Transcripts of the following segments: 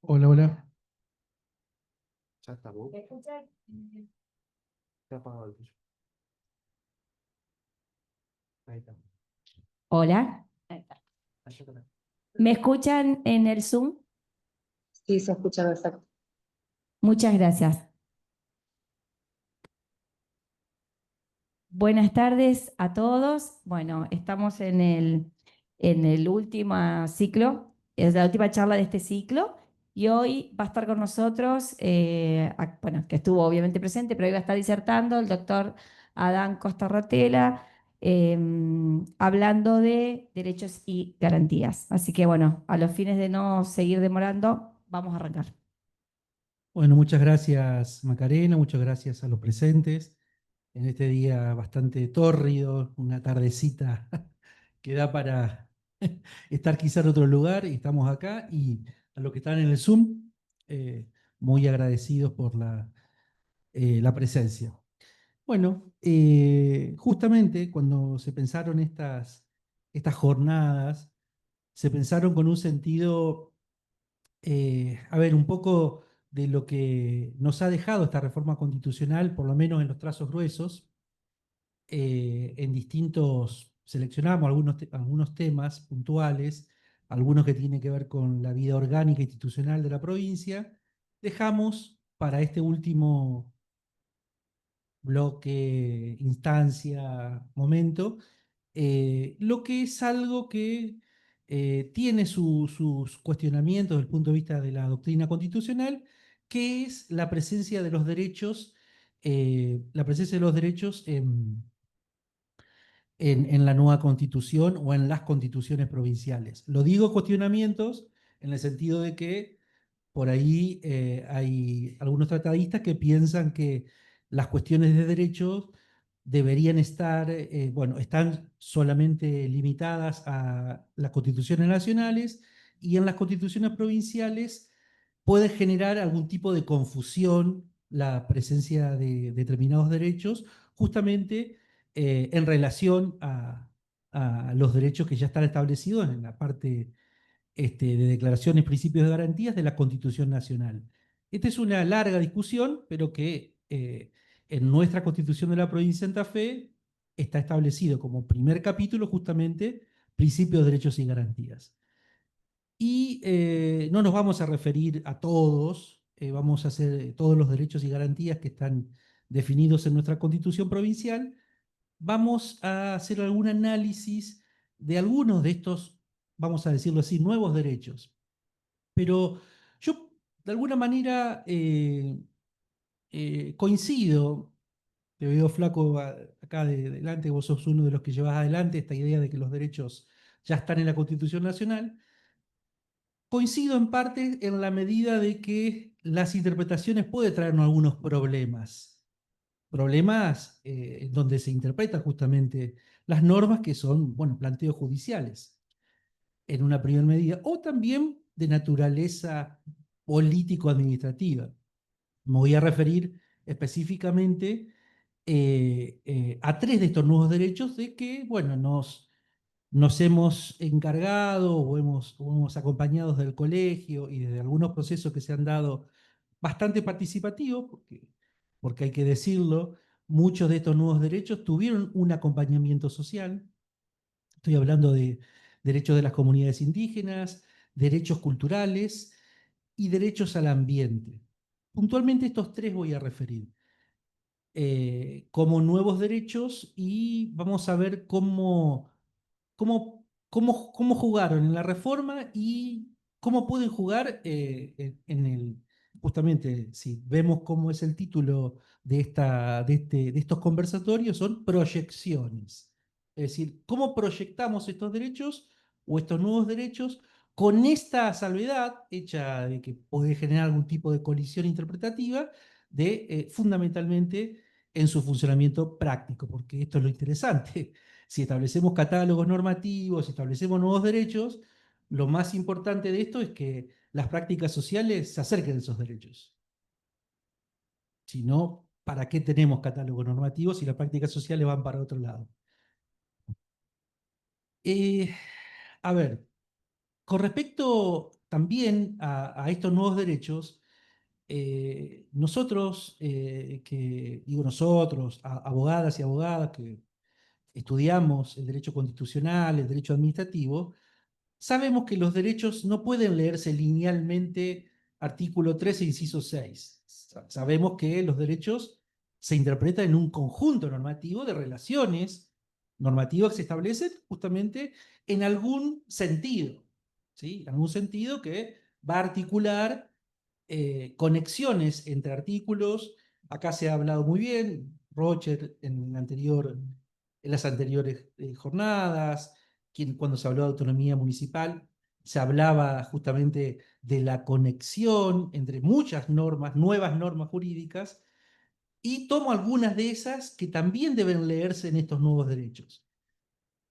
Hola, hola. Ya está, vos. ¿Me escuchan? Está apagado el tuyo. Ahí está. Hola. Ahí está. Allá está. ¿Me escuchan en el Zoom? Sí, se escucha perfecto. Muchas gracias. Buenas tardes a todos. Bueno, estamos en el último ciclo, es la última charla de este ciclo, y hoy va a estar con nosotros, bueno, que estuvo obviamente presente, pero hoy va a estar disertando el doctor Adán Costa Rotela, hablando de derechos y garantías. Así que bueno, a los fines de no seguir demorando, vamos a arrancar. Bueno, muchas gracias Macarena, muchas gracias a los presentes en este día bastante tórrido, una tardecita que da para estar quizá en otro lugar y estamos acá. Y a los que están en el Zoom, muy agradecidos por la presencia. Bueno, justamente cuando se pensaron estas jornadas, se pensaron con un sentido, a ver, un poco de lo que nos ha dejado esta reforma constitucional, por lo menos en los trazos gruesos, en distintos, seleccionamos algunos temas puntuales, algunos que tienen que ver con la vida orgánica e institucional de la provincia. Dejamos para este último bloque, instancia, momento, lo que es algo que tiene sus cuestionamientos desde el punto de vista de la doctrina constitucional, que es la presencia de los derechos en la nueva constitución o en las constituciones provinciales. Lo digo cuestionamientos en el sentido de que por ahí hay algunos tratadistas que piensan que las cuestiones de derechos deberían estar, bueno, están solamente limitadas a las constituciones nacionales, y en las constituciones provinciales puede generar algún tipo de confusión la presencia de determinados derechos, justamente en relación a los derechos que ya están establecidos en la parte de declaraciones, principios de garantías de la Constitución Nacional. Esta es una larga discusión, pero que en nuestra Constitución de la provincia de Santa Fe está establecido como primer capítulo justamente principios, derechos y garantías. Y no nos vamos a referir a todos, vamos a hacer todos los derechos y garantías que están definidos en nuestra Constitución provincial. Vamos a hacer algún análisis de algunos de estos, vamos a decirlo así, nuevos derechos. Pero yo, de alguna manera, coincido, te veo flaco acá de delante, vos sos uno de los que llevas adelante esta idea de que los derechos ya están en la Constitución Nacional. Coincido en parte en la medida de que las interpretaciones pueden traernos algunos problemas donde se interpretan justamente las normas que son, bueno, planteos judiciales en una primera medida, o también de naturaleza político-administrativa. Me voy a referir específicamente a tres de estos nuevos derechos de que, bueno, nos hemos encargado o hemos acompañado desde el colegio y desde algunos procesos que se han dado bastante participativos, porque hay que decirlo, muchos de estos nuevos derechos tuvieron un acompañamiento social. Estoy hablando de derechos de las comunidades indígenas, derechos culturales y derechos al ambiente. Puntualmente estos tres voy a referir como nuevos derechos, y vamos a ver cómo jugaron en la reforma y cómo pueden jugar justamente, si vemos cómo es el título de estos conversatorios, son proyecciones. Es decir, cómo proyectamos estos derechos o estos nuevos derechos con esta salvedad hecha de que puede generar algún tipo de colisión interpretativa de fundamentalmente en su funcionamiento práctico, porque esto es lo interesante. Si establecemos catálogos normativos, si establecemos nuevos derechos, lo más importante de esto es que las prácticas sociales se acerquen a esos derechos. Si no, ¿para qué tenemos catálogos normativos si las prácticas sociales van para otro lado? Eh, a ver, con respecto también a estos nuevos derechos, nosotros, digo nosotros, abogadas y abogadas que estudiamos el derecho constitucional, el derecho administrativo, sabemos que los derechos no pueden leerse linealmente artículo 13, inciso 6. Sabemos que los derechos se interpretan en un conjunto normativo de relaciones normativas que se establecen justamente en algún sentido, ¿sí? En algún sentido que va a articular conexiones entre artículos. Acá se ha hablado muy bien, Rocher en las anteriores jornadas, cuando se habló de autonomía municipal, se hablaba justamente de la conexión entre muchas normas, nuevas normas jurídicas, y tomo algunas de esas que también deben leerse en estos nuevos derechos.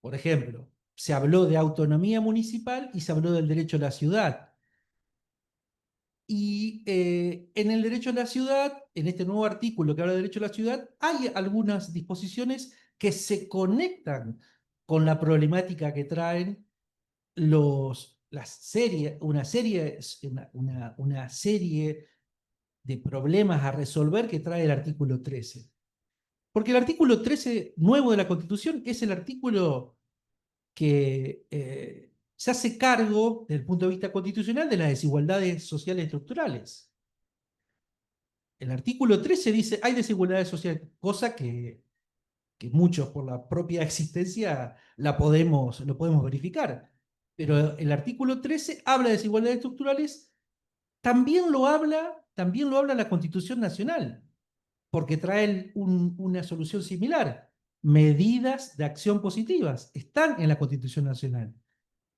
Por ejemplo, se habló de autonomía municipal y se habló del derecho a la ciudad. Y en el derecho a la ciudad, en este nuevo artículo que habla del derecho a la ciudad, hay algunas disposiciones que se conectan con la problemática que traen una serie de problemas a resolver que trae el artículo 13. Porque el artículo 13 nuevo de la Constitución es el artículo que se hace cargo, desde el punto de vista constitucional, de las desigualdades sociales estructurales. El artículo 13 dice, hay desigualdades sociales, cosa que muchos por la propia existencia lo podemos verificar. Pero el artículo 13 habla de desigualdades estructurales, también lo habla la Constitución Nacional, porque trae una solución similar. Medidas de acción positivas están en la Constitución Nacional.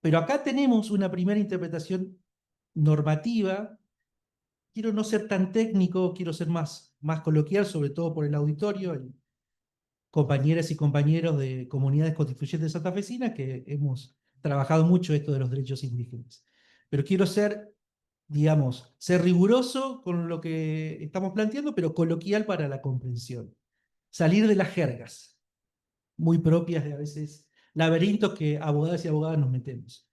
Pero acá tenemos una primera interpretación normativa. Quiero no ser tan técnico, quiero ser más coloquial, sobre todo por el auditorio, compañeras y compañeros de comunidades constituyentes santafesinas que hemos trabajado mucho esto de los derechos indígenas. Pero quiero ser riguroso con lo que estamos planteando, pero coloquial para la comprensión. Salir de las jergas, muy propias de a veces laberintos que abogadas y abogadas nos metemos.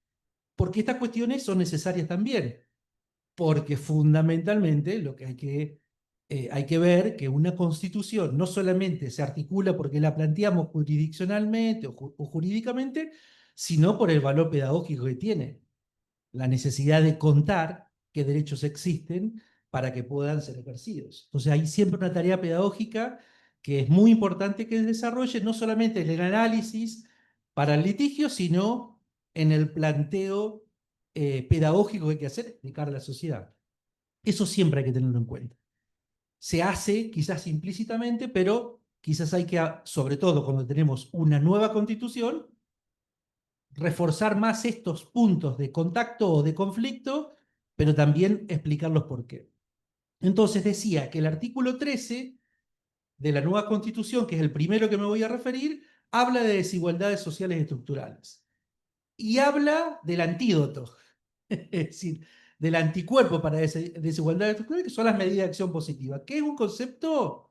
Porque estas cuestiones son necesarias también, porque fundamentalmente lo que hay que ver que una constitución no solamente se articula porque la planteamos jurisdiccionalmente o jurídicamente, sino por el valor pedagógico que tiene, la necesidad de contar qué derechos existen para que puedan ser ejercidos. Entonces hay siempre una tarea pedagógica que es muy importante que se desarrolle, no solamente en el análisis para el litigio, sino en el planteo pedagógico que hay que hacer de cara a la sociedad. Eso siempre hay que tenerlo en cuenta. Se hace quizás implícitamente, pero quizás hay que, sobre todo cuando tenemos una nueva constitución, reforzar más estos puntos de contacto o de conflicto, pero también explicarlos por qué. Entonces decía que el artículo 13 de la nueva constitución, que es el primero que me voy a referir, habla de desigualdades sociales estructurales. Y habla del antídoto, es decir, del anticuerpo para esa desigualdad estructural, que son las medidas de acción positiva, que es un concepto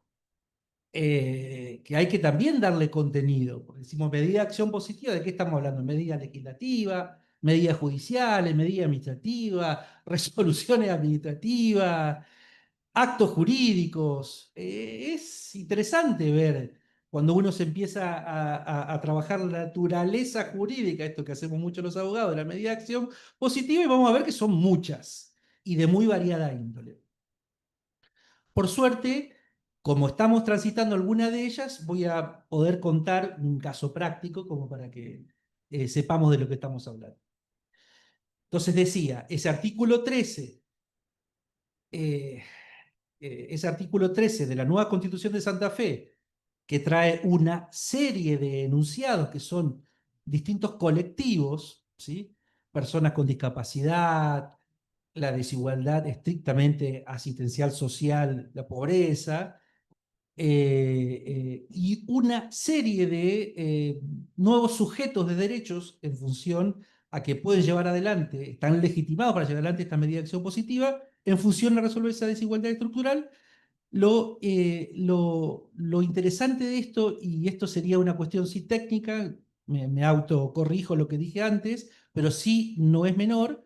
que hay que también darle contenido. Porque decimos medida de acción positiva, ¿de qué estamos hablando? Medidas legislativas, medidas judiciales, medidas administrativas, resoluciones administrativas, actos jurídicos. Es interesante ver cuando uno se empieza a trabajar la naturaleza jurídica, esto que hacemos mucho los abogados, de la medida de acción positiva, y vamos a ver que son muchas y de muy variada índole. Por suerte, como estamos transitando alguna de ellas, voy a poder contar un caso práctico como para que sepamos de lo que estamos hablando. Entonces decía, ese artículo 13 de la nueva Constitución de Santa Fe, que trae una serie de enunciados que son distintos colectivos, ¿sí? Personas con discapacidad, la desigualdad estrictamente asistencial social, la pobreza, y una serie de nuevos sujetos de derechos en función a que pueden llevar adelante, están legitimados para llevar adelante esta medida de acción positiva, en función de resolver esa desigualdad estructural, Lo interesante de esto, y esto sería una cuestión sí técnica, me autocorrijo lo que dije antes, pero sí no es menor,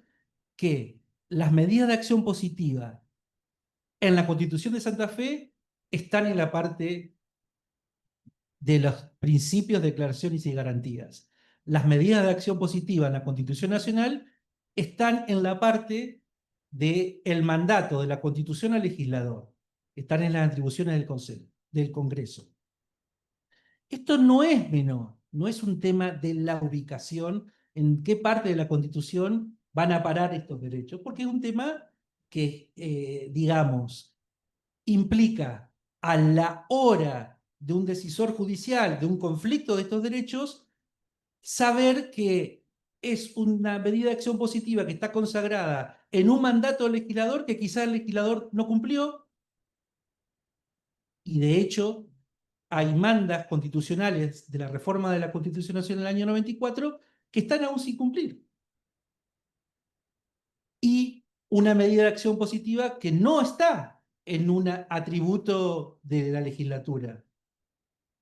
que las medidas de acción positiva en la Constitución de Santa Fe están en la parte de los principios, declaraciones y garantías. Las medidas de acción positiva en la Constitución Nacional están en la parte del mandato de la Constitución al legislador. Están en las atribuciones del Congreso. Esto no es menor, no es un tema de la ubicación, en qué parte de la Constitución van a parar estos derechos, porque es un tema que, digamos, implica a la hora de un decisor judicial, de un conflicto de estos derechos, saber que es una medida de acción positiva que está consagrada en un mandato del legislador que quizás el legislador no cumplió, y de hecho hay mandas constitucionales de la reforma de la Constitución Nacional del año 94 que están aún sin cumplir. Y una medida de acción positiva que no está en un atributo de la legislatura,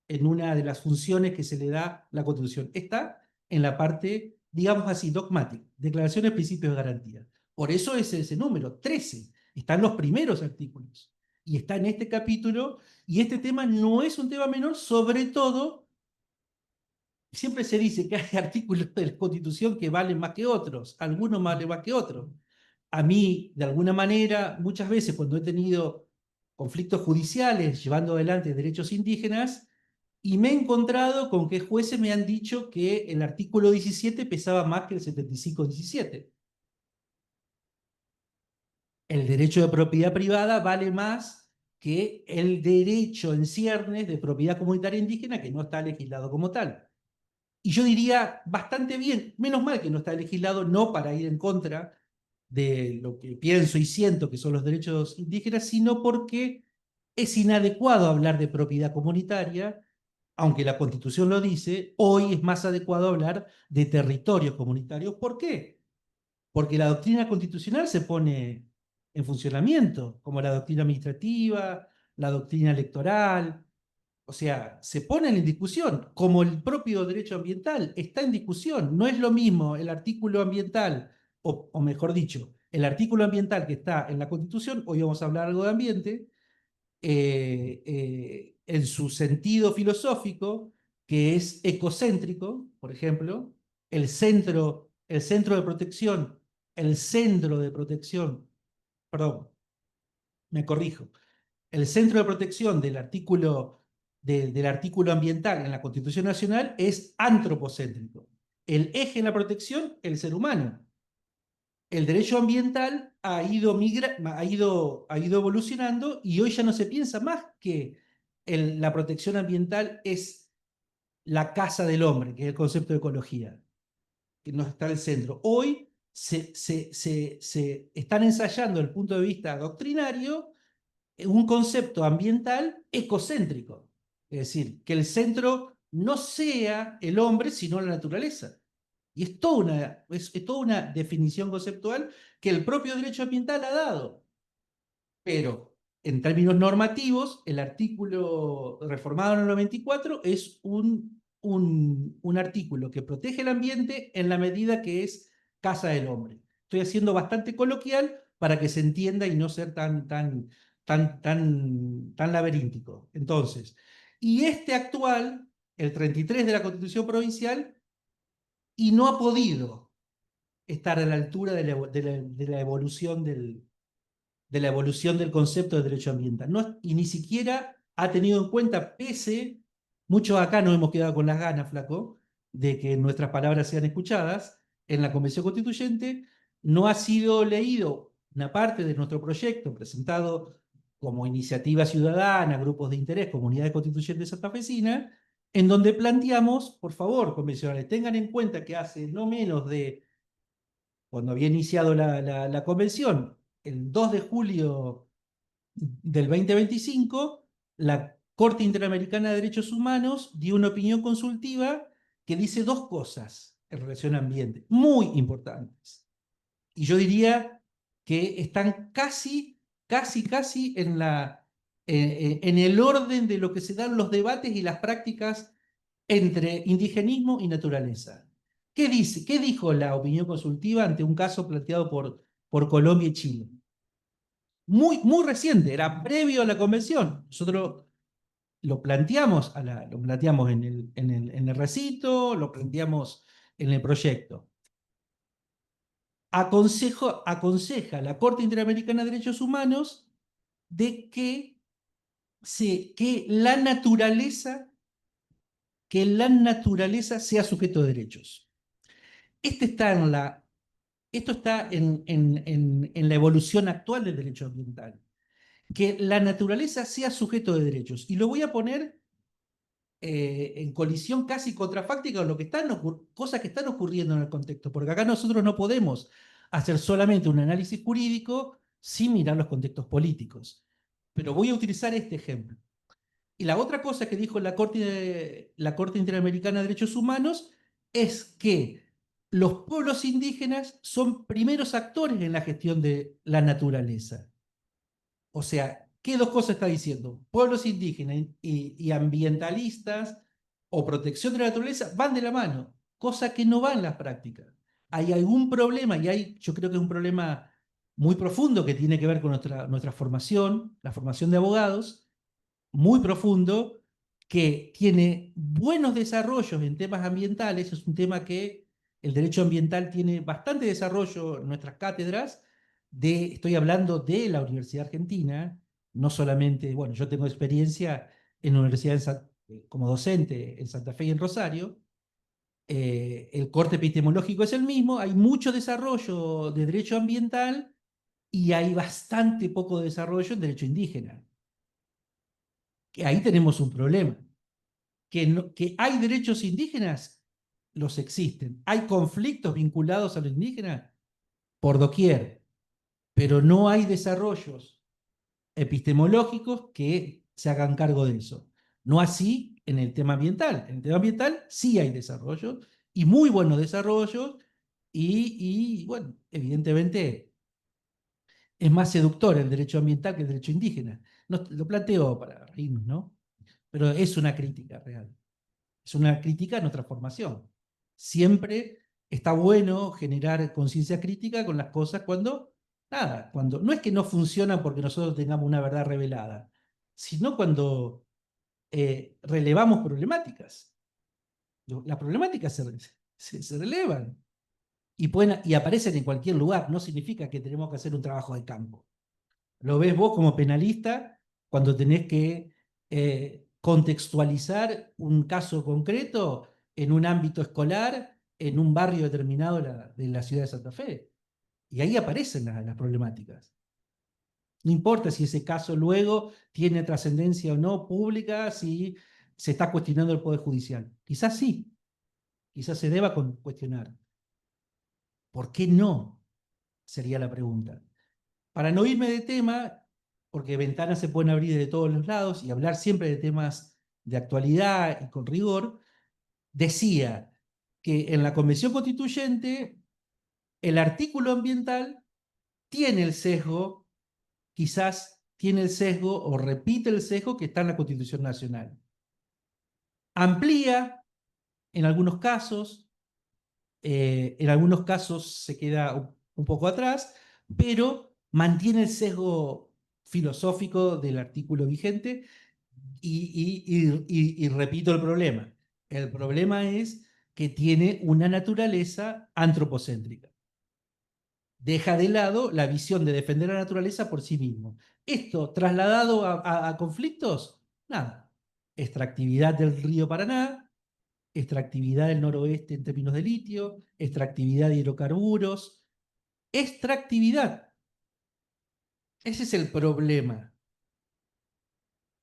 en una de las funciones que se le da la Constitución. Está en la parte, digamos así, dogmática, declaraciones, principios de garantía. Por eso es ese número, 13. Están los primeros artículos. Y está en este capítulo, y este tema no es un tema menor, sobre todo, siempre se dice que hay artículos de la Constitución que valen más que otros, algunos valen más que otros. A mí, de alguna manera, muchas veces cuando he tenido conflictos judiciales llevando adelante derechos indígenas, y me he encontrado con que jueces me han dicho que el artículo 17 pesaba más que el 75-17. El derecho de propiedad privada vale más que el derecho en ciernes de propiedad comunitaria indígena que no está legislado como tal. Y yo diría bastante bien, menos mal que no está legislado, no para ir en contra de lo que pienso y siento que son los derechos indígenas, sino porque es inadecuado hablar de propiedad comunitaria, aunque la Constitución lo dice. Hoy es más adecuado hablar de territorios comunitarios. ¿Por qué? Porque la doctrina constitucional se pone en funcionamiento, como la doctrina administrativa, la doctrina electoral. O sea, se ponen en discusión, como el propio derecho ambiental está en discusión. No es lo mismo el artículo ambiental, o mejor dicho, el artículo ambiental que está en la Constitución, hoy vamos a hablar algo de ambiente, en su sentido filosófico, que es ecocéntrico, por ejemplo, el centro de protección, perdón, me corrijo, el centro de protección del artículo ambiental en la Constitución Nacional es antropocéntrico. El eje de la protección, el ser humano. El derecho ambiental ha ido evolucionando, y hoy ya no se piensa más que la protección ambiental es la casa del hombre, que es el concepto de ecología, que no está en el centro. Hoy se están ensayando desde el punto de vista doctrinario un concepto ambiental ecocéntrico, es decir, que el centro no sea el hombre, sino la naturaleza. Y es toda una definición conceptual que el propio derecho ambiental ha dado. Pero en términos normativos, el artículo reformado en el 94 es un artículo que protege el ambiente en la medida que es casa del hombre. Estoy haciendo bastante coloquial para que se entienda y no ser tan laberíntico. Entonces, y este actual, el 33 de la Constitución Provincial, y no ha podido estar a la altura de la evolución del concepto de derecho ambiental. No, y ni siquiera ha tenido en cuenta, muchos acá nos hemos quedado con las ganas, flaco, de que nuestras palabras sean escuchadas en la Convención Constituyente. No ha sido leído una parte de nuestro proyecto presentado como iniciativa ciudadana, grupos de interés, comunidades constituyentes santafesinas, en donde planteamos, por favor, convencionales, tengan en cuenta que hace no menos de, cuando había iniciado la convención, el 2 de julio del 2025, la Corte Interamericana de Derechos Humanos dio una opinión consultiva que dice dos cosas en relación al ambiente, muy importantes. Y yo diría que están casi en la en el orden de lo que se dan los debates y las prácticas entre indigenismo y naturaleza. ¿Qué dice? ¿Qué dijo la opinión consultiva ante un caso planteado por Colombia y Chile? Muy reciente, era previo a la convención. Nosotros lo planteamos, lo planteamos en el recito, lo planteamos en el proyecto. Aconseja la Corte Interamericana de Derechos Humanos de que la naturaleza sea sujeto de derechos. Esto está en la evolución actual del derecho ambiental. Que la naturaleza sea sujeto de derechos. Y lo voy a poner en colisión casi contrafáctica con lo que cosas que están ocurriendo en el contexto. Porque acá nosotros no podemos hacer solamente un análisis jurídico sin mirar los contextos políticos. Pero voy a utilizar este ejemplo. Y la otra cosa que dijo la Corte Interamericana de Derechos Humanos es que los pueblos indígenas son primeros actores en la gestión de la naturaleza. O sea, ¿qué dos cosas está diciendo? Pueblos indígenas y ambientalistas o protección de la naturaleza van de la mano, cosa que no va en las prácticas. Hay algún problema, y yo creo que es un problema muy profundo que tiene que ver con nuestra formación, la formación de abogados, muy profundo, que tiene buenos desarrollos en temas ambientales. Es un tema que el derecho ambiental tiene bastante desarrollo en nuestras cátedras. Estoy hablando de la Universidad Argentina, no solamente, bueno, yo tengo experiencia en la universidad como docente en Santa Fe y en Rosario. El corte epistemológico es el mismo, hay mucho desarrollo de derecho ambiental y hay bastante poco desarrollo en derecho indígena. Que ahí tenemos un problema. Que hay derechos indígenas, los existen. Hay conflictos vinculados a los indígenas por doquier, pero no hay desarrollos epistemológicos que se hagan cargo de eso. No así en el tema ambiental. En el tema ambiental sí hay desarrollos, y muy buenos desarrollos, y bueno, evidentemente es más seductor el derecho ambiental que el derecho indígena. No, lo planteo para reírnos, ¿no? Pero es una crítica real. Es una crítica a nuestra formación. Siempre está bueno generar conciencia crítica con las cosas cuando no es que no funcionan porque nosotros tengamos una verdad revelada, sino cuando relevamos problemáticas. Las problemáticas se relevan y aparecen en cualquier lugar. No significa que tenemos que hacer un trabajo de campo. Lo ves vos como penalista cuando tenés que contextualizar un caso concreto en un ámbito escolar, en un barrio determinado de la ciudad de Santa Fe. Y ahí aparecen las problemáticas. No importa si ese caso luego tiene trascendencia o no pública, si se está cuestionando el Poder Judicial. Quizás sí, quizás se deba cuestionar. ¿Por qué no? Sería la pregunta. Para no irme de tema, porque ventanas se pueden abrir de todos los lados y hablar siempre de temas de actualidad y con rigor, decía que en la Convención Constituyente el artículo ambiental tiene el sesgo, quizás tiene el sesgo o repite el sesgo que está en la Constitución Nacional. Amplía en algunos casos se queda un poco atrás, pero mantiene el sesgo filosófico del artículo vigente y repito el problema. El problema es que tiene una naturaleza antropocéntrica. Deja de lado la visión de defender la naturaleza por sí mismo. Esto, trasladado a conflictos, nada. Extractividad del río Paraná, extractividad del noroeste en términos de litio, extractividad de hidrocarburos, extractividad. Ese es el problema.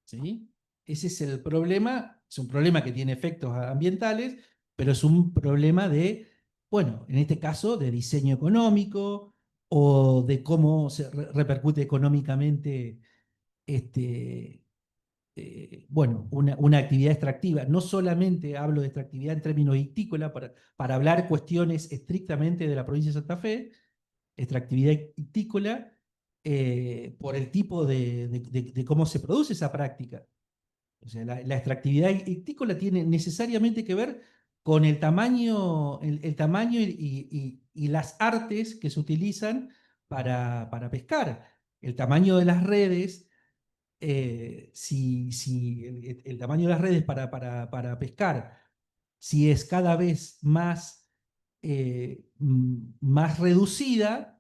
¿Sí? Ese es el problema. Es un problema que tiene efectos ambientales, pero es un problema bueno, en este caso, de diseño económico o de cómo se repercute económicamente bueno, una actividad extractiva. No solamente hablo de extractividad en términos ictícola, para hablar cuestiones estrictamente de la provincia de Santa Fe, extractividad ictícola, por el tipo de cómo se produce esa práctica. O sea, la extractividad ictícola tiene necesariamente que ver con el tamaño y las artes que se utilizan para pescar. El tamaño de las redes, si el tamaño de las redes para pescar, si es cada vez más reducida,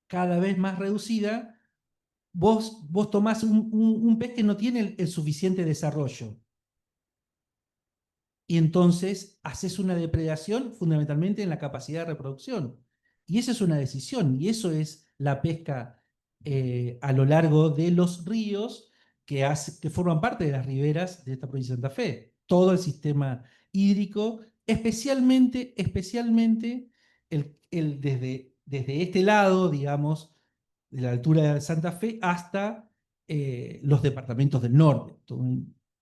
cada vez más reducida, vos tomás un pez que no tiene el suficiente desarrollo. Y entonces haces una depredación fundamentalmente en la capacidad de reproducción. Y esa es una decisión, y eso es la pesca a lo largo de los ríos que forman parte de las riberas de esta provincia de Santa Fe. Todo el sistema hídrico, especialmente desde este lado, digamos, de la altura de Santa Fe hasta los departamentos del norte.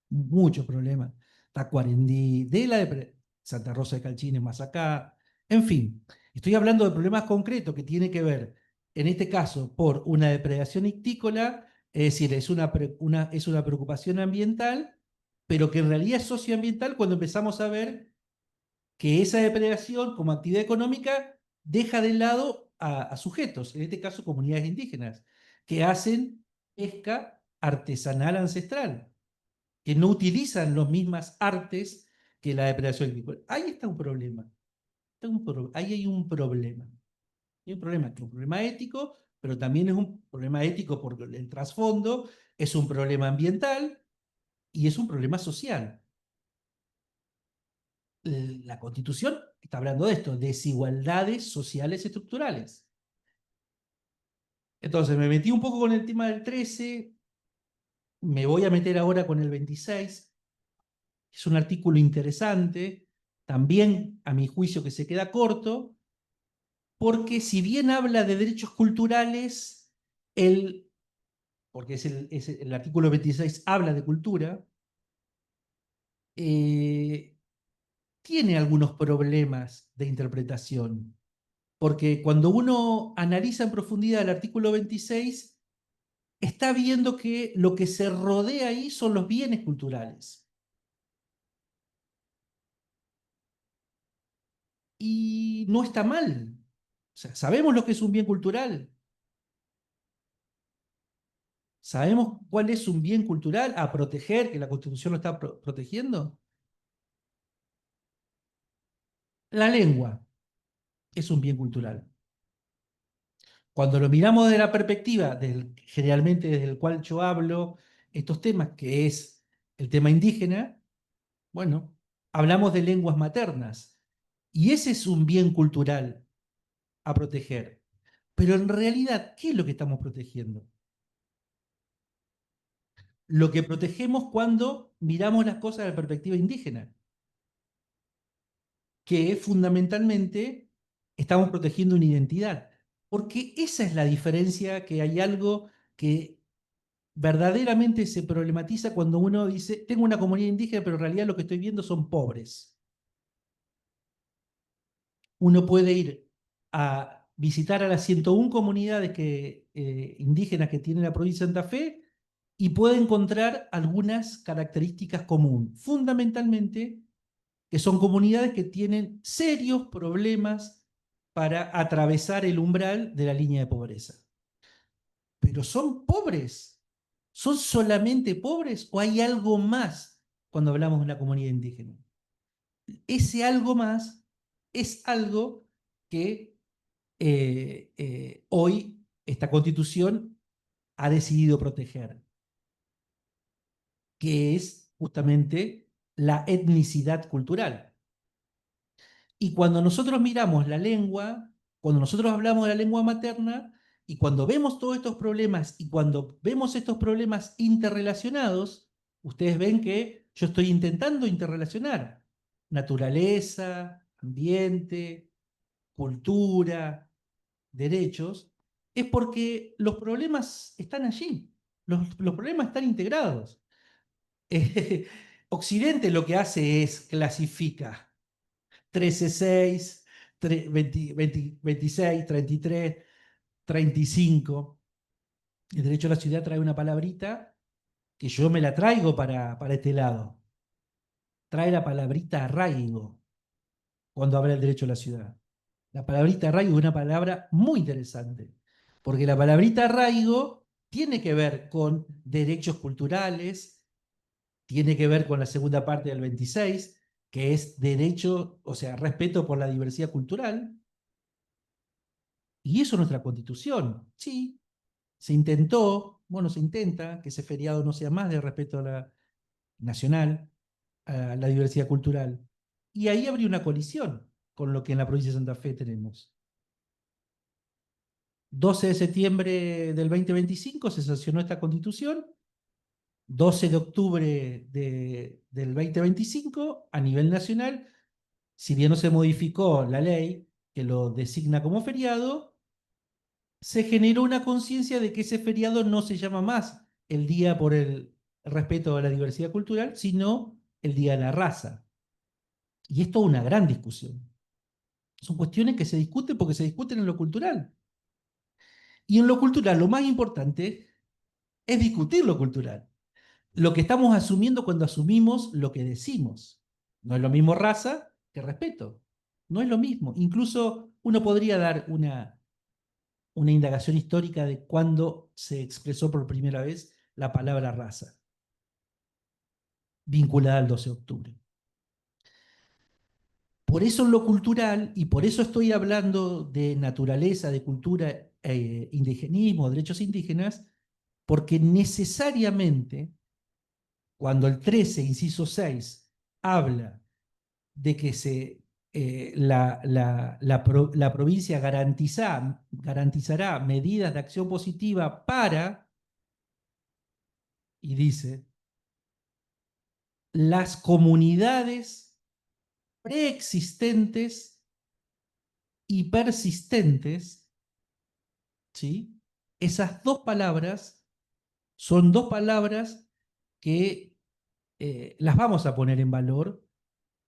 Muchos problemas. Tacuarembí, Santa Rosa de Calchines más acá. En fin, estoy hablando de problemas concretos que tienen que ver, en este caso, por una depredación ictícola, es decir, es una preocupación ambiental, pero que en realidad es socioambiental cuando empezamos a ver que esa depredación como actividad económica deja de lado a sujetos, en este caso comunidades indígenas, que hacen pesca artesanal ancestral, que no utilizan las mismas artes que la depredación agrícola. Ahí está un problema. Ahí hay un problema. Hay un problema, que es un problema ético, pero también es un problema ético porque el trasfondo es un problema ambiental y es un problema social. La Constitución está hablando de esto, desigualdades sociales estructurales. Entonces me metí un poco con el tema del 13, me voy a meter ahora con el 26. Es un artículo interesante, también a mi juicio que se queda corto, porque si bien habla de derechos culturales, porque el artículo 26 habla de cultura, tiene algunos problemas de interpretación. Porque cuando uno analiza en profundidad el artículo 26, está viendo que lo que se rodea ahí son los bienes culturales. Y no está mal. O sea, sabemos lo que es un bien cultural. ¿Sabemos cuál es un bien cultural a proteger, que la Constitución lo está protegiendo? La lengua es un bien cultural. Cuando lo miramos desde la perspectiva, generalmente desde el cual yo hablo estos temas, que es el tema indígena, bueno, hablamos de lenguas maternas. Y ese es un bien cultural a proteger. Pero en realidad, ¿qué es lo que estamos protegiendo? Lo que protegemos cuando miramos las cosas desde la perspectiva indígena, que fundamentalmente estamos protegiendo una identidad. Porque esa es la diferencia, que hay algo que verdaderamente se problematiza cuando uno dice, tengo una comunidad indígena, pero en realidad lo que estoy viendo son pobres. Uno puede ir a visitar a las 101 comunidades indígenas que tiene la provincia de Santa Fe y puede encontrar algunas características comunes. Fundamentalmente, que son comunidades que tienen serios problemas para atravesar el umbral de la línea de pobreza. Pero ¿son pobres? ¿Son solamente pobres o hay algo más cuando hablamos de una comunidad indígena? Ese algo más es algo que hoy esta Constitución ha decidido proteger, que es justamente la etnicidad cultural. Y cuando nosotros miramos la lengua, cuando nosotros hablamos de la lengua materna, y cuando vemos todos estos problemas, y cuando vemos estos problemas interrelacionados, ustedes ven que yo estoy intentando interrelacionar naturaleza, ambiente, cultura, derechos, es porque los problemas están allí, los problemas están integrados. Occidente lo que hace es clasifica 13.6, 26, 33, 35. El derecho a la ciudad trae una palabrita que yo me la traigo para este lado. Trae la palabrita arraigo cuando habla del derecho a la ciudad. La palabrita arraigo es una palabra muy interesante, porque la palabrita arraigo tiene que ver con derechos culturales, tiene que ver con la segunda parte del 26, que es derecho, o sea, respeto por la diversidad cultural. Y eso es nuestra Constitución. Sí, se intentó, bueno, se intenta que ese feriado no sea más de respeto a la nacional, a la diversidad cultural. Y ahí habría una colisión con lo que en la provincia de Santa Fe tenemos. 12 de septiembre del 2025 se sancionó esta Constitución. 12 de octubre del 2025, a nivel nacional, si bien no se modificó la ley que lo designa como feriado, se generó una conciencia de que ese feriado no se llama más el Día por el Respeto a la Diversidad Cultural, sino el Día de la Raza. Y es toda una gran discusión. Son cuestiones que se discuten porque se discuten en lo cultural. Y en lo cultural lo más importante es discutir lo cultural. Lo que estamos asumiendo cuando asumimos lo que decimos. No es lo mismo raza que respeto. No es lo mismo. Incluso uno podría dar una indagación histórica de cuándo se expresó por primera vez la palabra raza, vinculada al 12 de octubre. Por eso en lo cultural, y por eso estoy hablando de naturaleza, de cultura, indigenismo, derechos indígenas, porque necesariamente cuando el 13, inciso 6, habla de que la provincia garantizará medidas de acción positiva para, y dice, las comunidades preexistentes y persistentes, ¿sí? Esas dos palabras son dos palabras que las vamos a poner en valor.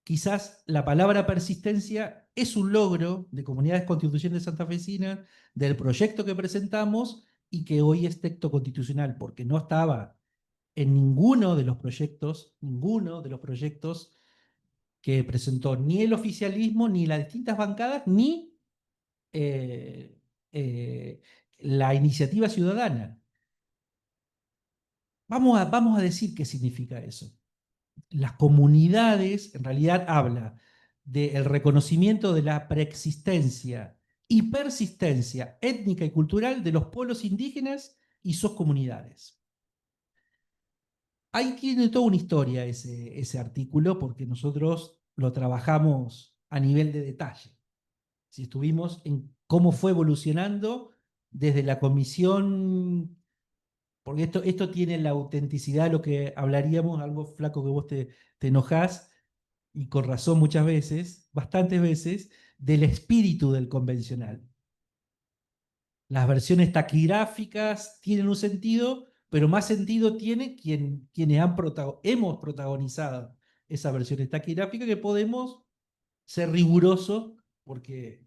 Quizás la palabra persistencia es un logro de Comunidades Constitucionales Santafesinas, del proyecto que presentamos y que hoy es texto constitucional, porque no estaba en ninguno de los proyectos que presentó ni el oficialismo, ni las distintas bancadas, ni eh, eh, la iniciativa ciudadana. Vamos a decir qué significa eso. Las comunidades, en realidad habla del reconocimiento de la preexistencia y persistencia étnica y cultural de los pueblos indígenas y sus comunidades. Ahí tiene toda una historia ese artículo porque nosotros lo trabajamos a nivel de detalle. Si estuvimos en cómo fue evolucionando desde la comisión, porque esto tiene la autenticidad de lo que hablaríamos, algo flaco que vos te enojás, y con razón muchas veces, bastantes veces, del espíritu del convencional. Las versiones taquigráficas tienen un sentido, pero más sentido tiene quienes hemos protagonizado esas versiones taquigráficas, que podemos ser rigurosos porque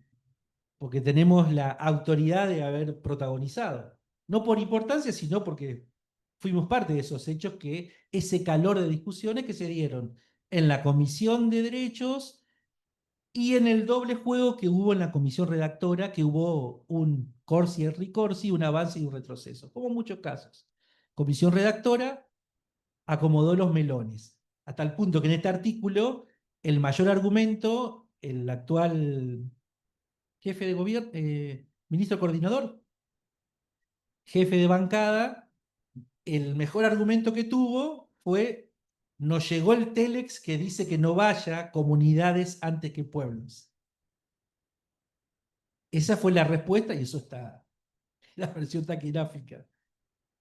tenemos la autoridad de haber protagonizado. No por importancia, sino porque fuimos parte de esos hechos, que ese calor de discusiones que se dieron en la Comisión de Derechos y en el doble juego que hubo en la comisión redactora, que hubo un corsi y ricorsi, un avance y un retroceso, como en muchos casos. Comisión redactora acomodó los melones, hasta el punto que en este artículo el mayor argumento, el actual jefe de gobierno, ministro coordinador, jefe de bancada, el mejor argumento que tuvo fue: nos llegó el Telex que dice que no vaya comunidades antes que pueblos. Esa fue la respuesta, y eso está en la versión taquigráfica.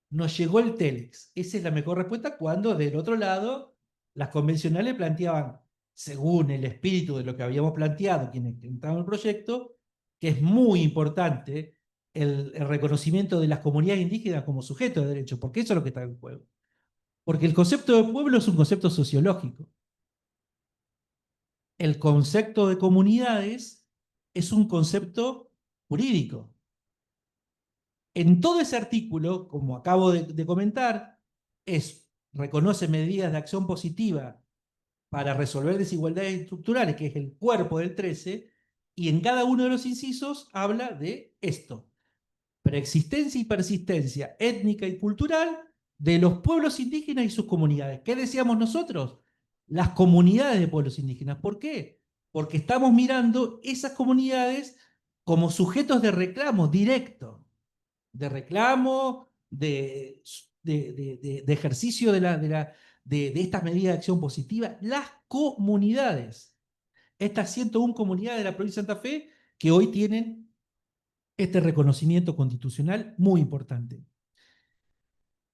Nos llegó el Telex. Esa es la mejor respuesta, cuando del otro lado las convencionales planteaban, según el espíritu de lo que habíamos planteado quienes entraron en el proyecto, que es muy importante el reconocimiento de las comunidades indígenas como sujetos de derechos, porque eso es lo que está en juego. Porque el concepto de pueblo es un concepto sociológico. El concepto de comunidades es un concepto jurídico. En todo ese artículo, como acabo de comentar, reconoce medidas de acción positiva para resolver desigualdades estructurales, que es el cuerpo del 13, y en cada uno de los incisos habla de esto: preexistencia y persistencia étnica y cultural de los pueblos indígenas y sus comunidades. ¿Qué decíamos nosotros? Las comunidades de pueblos indígenas. ¿Por qué? Porque estamos mirando esas comunidades como sujetos de reclamo directo, de reclamo, de ejercicio de estas medidas de acción positiva, las comunidades. Estas 101 comunidades de la provincia de Santa Fe que hoy tienen este reconocimiento constitucional muy importante.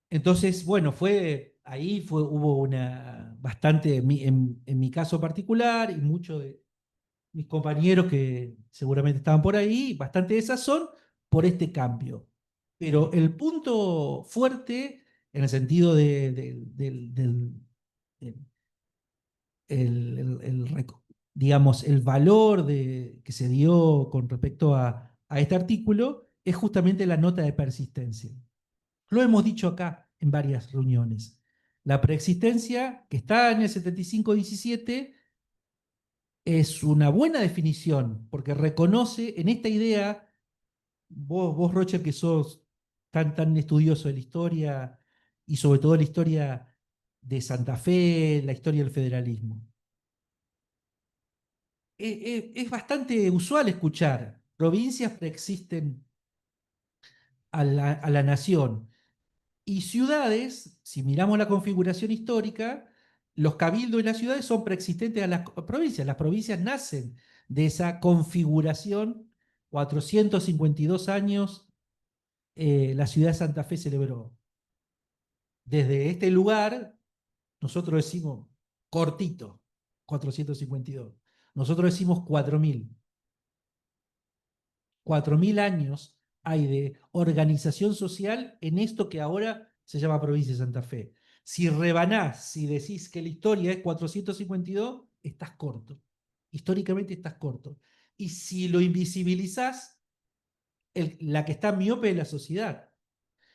Entonces, bueno, hubo una bastante, en mi caso particular, y muchos de mis compañeros que seguramente estaban por ahí, bastante de sazón por este cambio. Pero el punto fuerte, en el sentido digamos, el valor que se dio con respecto a este artículo, es justamente la nota de persistencia. Lo hemos dicho acá en varias reuniones. La preexistencia, que está en el 75-17, es una buena definición, porque reconoce en esta idea, vos Roger, que sos tan estudioso de la historia, y sobre todo la historia de Santa Fe, la historia del federalismo. Es bastante usual escuchar: provincias preexisten a la nación. Y ciudades, si miramos la configuración histórica, los cabildos y las ciudades son preexistentes a las provincias. Las provincias nacen de esa configuración. 452 años la ciudad de Santa Fe celebró. Desde este lugar, nosotros decimos cortito, 452. Nosotros decimos 4000. 4000 años hay de organización social en esto que ahora se llama provincia de Santa Fe. Si rebanás, si decís que la historia es 452, estás corto. Históricamente estás corto. Y si lo invisibilizás, la que está miope es la sociedad.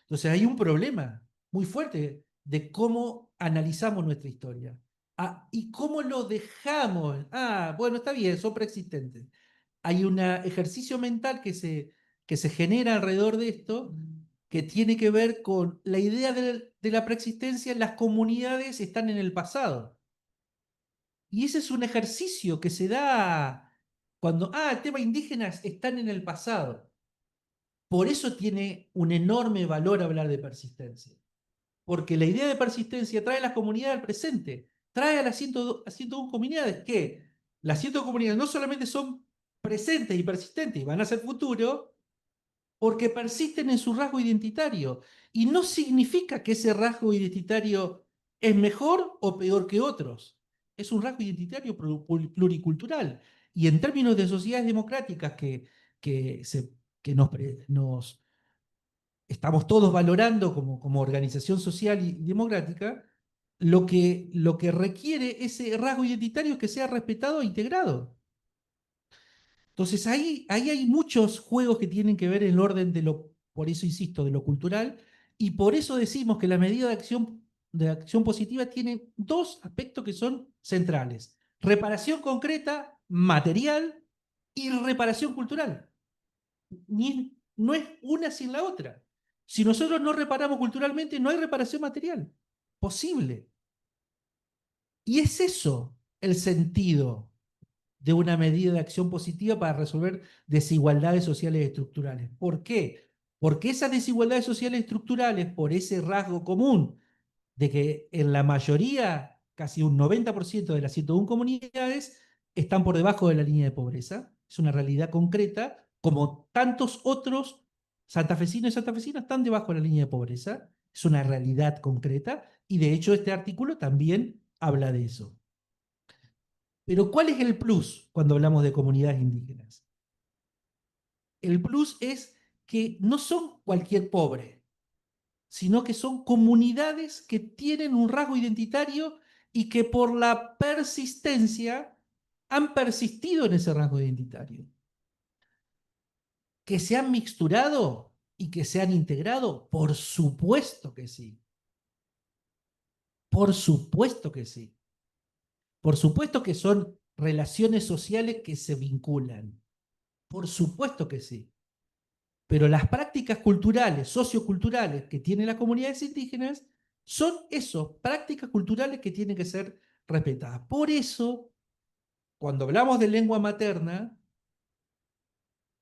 Entonces hay un problema muy fuerte de cómo analizamos nuestra historia. Y cómo lo dejamos. Bueno, está bien, son preexistentes. Hay un ejercicio mental que se genera alrededor de esto, que tiene que ver con la idea de la preexistencia. Las comunidades están en el pasado. Y ese es un ejercicio que se da cuando, el tema indígenas están en el pasado. Por eso tiene un enorme valor hablar de persistencia. Porque la idea de persistencia trae a las comunidades al presente, trae a las 101 comunidades, que las 101 comunidades no solamente son presentes y persistentes y van a ser futuro, porque persisten en su rasgo identitario. Y no significa que ese rasgo identitario es mejor o peor que otros. Es un rasgo identitario pluricultural. Y en términos de sociedades democráticas que nos estamos todos valorando como organización social y democrática, lo que requiere ese rasgo identitario es que sea respetado e integrado. Entonces ahí hay muchos juegos que tienen que ver en el orden por eso insisto, de lo cultural, y por eso decimos que la medida de acción positiva tiene dos aspectos que son centrales: reparación concreta, material, y reparación cultural. No es una sin la otra. Si nosotros no reparamos culturalmente, no hay reparación material posible. Y es eso el sentido de una medida de acción positiva para resolver desigualdades sociales estructurales. ¿Por qué? Porque esas desigualdades sociales estructurales, por ese rasgo común de que en la mayoría, casi un 90% de las 101 comunidades, están por debajo de la línea de pobreza. Es una realidad concreta, como tantos otros santafesinos y santafesinas están debajo de la línea de pobreza. Es una realidad concreta, y de hecho este artículo también habla de eso. Pero ¿cuál es el plus cuando hablamos de comunidades indígenas? El plus es que no son cualquier pobre, sino que son comunidades que tienen un rasgo identitario y que por la persistencia han persistido en ese rasgo identitario. ¿Que se han mixturado? y que se han integrado? Por supuesto que sí. Por supuesto que sí. Por supuesto que son relaciones sociales que se vinculan. Por supuesto que sí. Pero las prácticas culturales, socioculturales que tienen las comunidades indígenas son eso, prácticas culturales que tienen que ser respetadas. Por eso, cuando hablamos de lengua materna,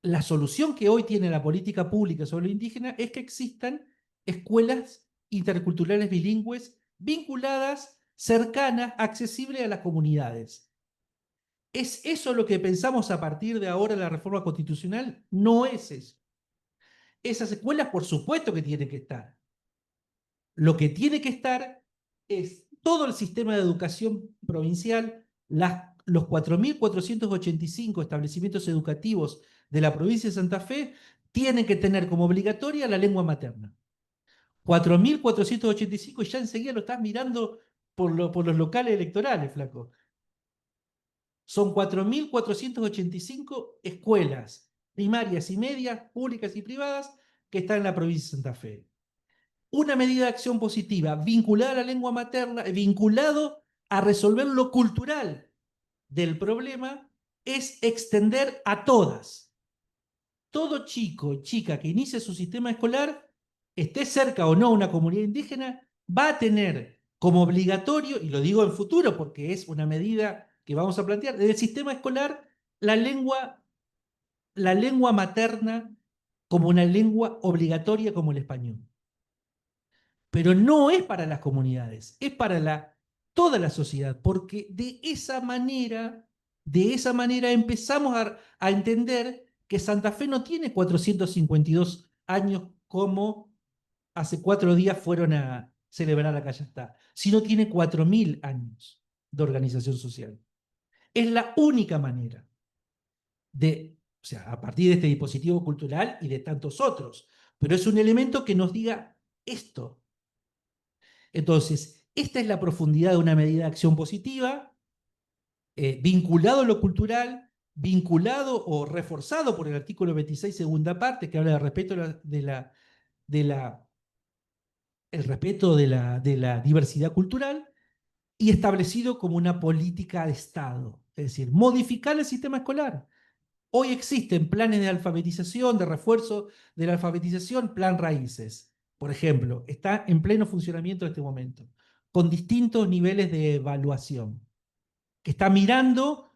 la solución que hoy tiene la política pública sobre lo indígena es que existan escuelas interculturales bilingües vinculadas, cercanas, accesibles a las comunidades. ¿Es eso lo que pensamos a partir de ahora de la reforma constitucional? No es eso. Esas escuelas, por supuesto que tienen que estar. Lo que tiene que estar es todo el sistema de educación provincial, los 4.485 establecimientos educativos de la provincia de Santa Fe tienen que tener como obligatoria la lengua materna. 4.485 y ya enseguida lo estás mirando por los locales electorales, flaco. Son 4.485 escuelas primarias y medias, públicas y privadas, que están en la provincia de Santa Fe. Una medida de acción positiva vinculada a la lengua materna, vinculado a resolver lo cultural del problema, es extender a todas. Todo chico y chica que inicie su sistema escolar, esté cerca o no a una comunidad indígena, va a tener como obligatorio, y lo digo en futuro porque es una medida que vamos a plantear, del sistema escolar la lengua materna como una lengua obligatoria como el español. Pero no es para las comunidades, es para toda la sociedad, porque de esa manera empezamos a entender que Santa Fe no tiene 452 años como hace 4 días fueron a celebrar acá ya está, sino tiene 4.000 años de organización social. Es la única manera o sea, a partir de este dispositivo cultural y de tantos otros, pero es un elemento que nos diga esto. Entonces, esta es la profundidad de una medida de acción positiva, vinculado a lo cultural, vinculado o reforzado por el artículo 26, segunda parte, que habla del respeto de la diversidad cultural, y establecido como una política de Estado. Es decir, modificar el sistema escolar. Hoy existen planes de alfabetización, de refuerzo de la alfabetización, plan Raíces, por ejemplo, está en pleno funcionamiento en este momento, con distintos niveles de evaluación, que está mirando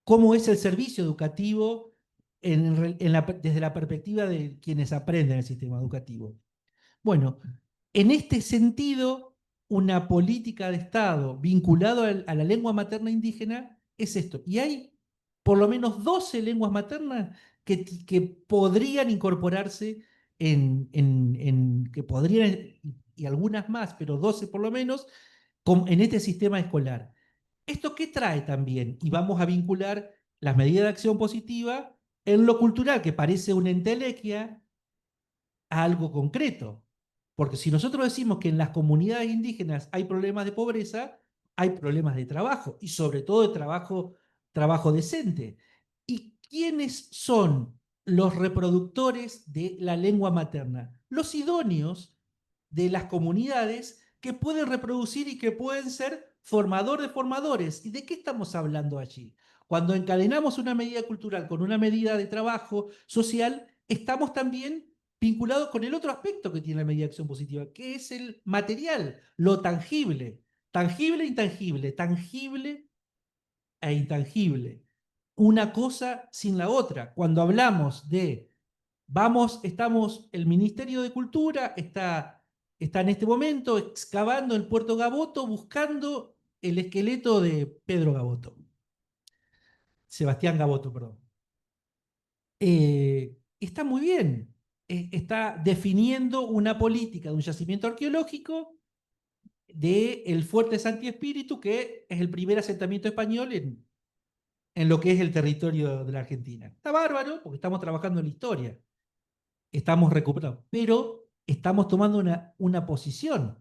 cómo es el servicio educativo desde la perspectiva de quienes aprenden el sistema educativo. Bueno, en este sentido, una política de Estado vinculada a la lengua materna indígena es esto. Y hay por lo menos 12 lenguas maternas que podrían incorporarse que podrían, y algunas más, pero 12 por lo menos, en este sistema escolar. ¿Esto qué trae también? Y vamos a vincular las medidas de acción positiva en lo cultural, que parece una entelequia, a algo concreto. Porque si nosotros decimos que en las comunidades indígenas hay problemas de pobreza, hay problemas de trabajo, y sobre todo de trabajo decente. ¿Y quiénes son los reproductores de la lengua materna? Los idóneos de las comunidades que pueden reproducir y que pueden ser formador de formadores. ¿Y de qué estamos hablando allí? Cuando encadenamos una medida cultural con una medida de trabajo social, estamos también vinculados con el otro aspecto que tiene la medida de acción positiva, que es el material, lo tangible. Tangible e intangible, tangible e intangible. Una cosa sin la otra. Cuando hablamos de el Ministerio de Cultura está en este momento excavando el Puerto Gaboto buscando el esqueleto de Pedro Gaboto. Sebastián Gaboto, perdón. Está muy bien. Está definiendo una política de un yacimiento arqueológico del Fuerte Santi Espíritu, que es el primer asentamiento español en lo que es el territorio de la Argentina. Está bárbaro, porque estamos trabajando en la historia. Estamos recuperando, pero estamos tomando una posición.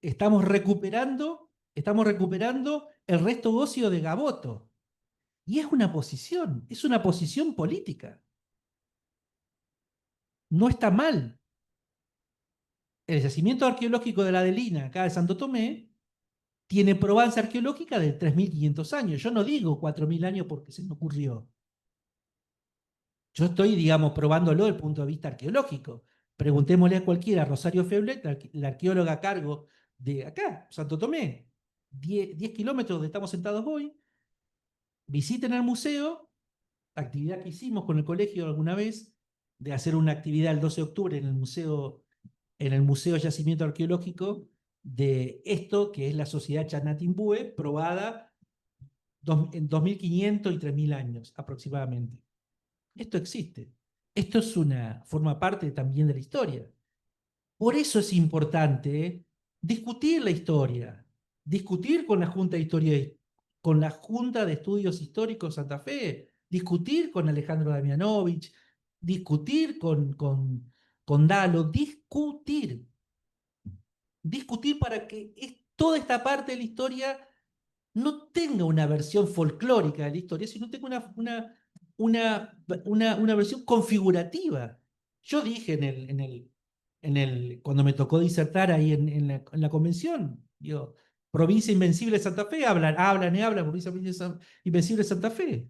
Estamos recuperando el resto óseo de Gaboto. Y es una posición política. No está mal. el yacimiento arqueológico de la Adelina, acá de Santo Tomé, tiene probanza arqueológica de 3.500 años. Yo no digo 4.000 años porque se me ocurrió. Yo estoy, digamos, probándolo desde el punto de vista arqueológico. Preguntémosle a cualquiera, Rosario Feblet, la arqueóloga a cargo de acá, Santo Tomé, 10 kilómetros donde estamos sentados hoy. Visiten al museo, actividad que hicimos con el colegio alguna vez, de hacer una actividad el 12 de octubre en el Museo Yacimiento Arqueológico de esto que es la sociedad Chanatimbue, probada en 2.500 y 3.000 años aproximadamente. Esto existe. Esto forma parte también de la historia. Por eso es importante discutir la historia, discutir con la Junta con la Junta de Estudios Históricos Santa Fe, discutir con Alejandro Damianovich, discutir con Dalo, discutir para que toda esta parte de la historia no tenga una versión folclórica de la historia, sino tenga una versión configurativa. Yo dije cuando me tocó disertar ahí en la convención, digo, Provincia Invencible de Santa Fe, hablan, Provincia Invencible de Santa Fe.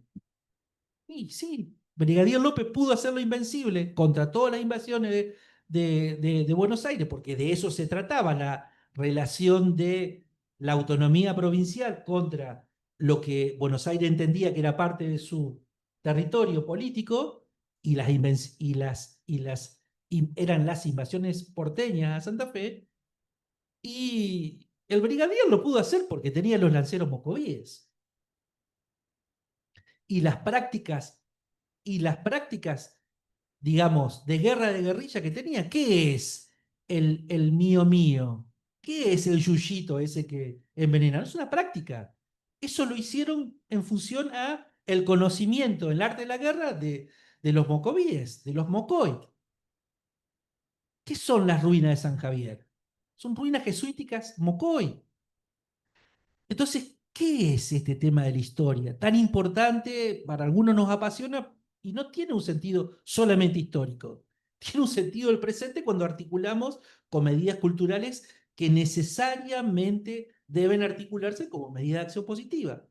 Y sí, Brigadier López pudo hacerlo invencible contra todas las invasiones de Buenos Aires, porque de eso se trataba, la relación de la autonomía provincial contra lo que Buenos Aires entendía que era parte de su territorio político, y eran las invasiones porteñas a Santa Fe, y el brigadier lo pudo hacer porque tenía los lanceros mocovíes. Y las prácticas, digamos, de guerra de guerrilla que tenía. ¿Qué es el mío mío? ¿Qué es el yuyito ese que envenena? Es una práctica. Eso lo hicieron en función a el conocimiento, el arte de la guerra de los mocovíes, de los mocoy. ¿Qué son las ruinas de San Javier? Son ruinas jesuíticas mocoy. Entonces, ¿qué es este tema de la historia? Tan importante, para algunos nos apasiona y no tiene un sentido solamente histórico. Tiene un sentido del presente cuando articulamos con medidas culturales que necesariamente deben articularse como medida de acción positiva.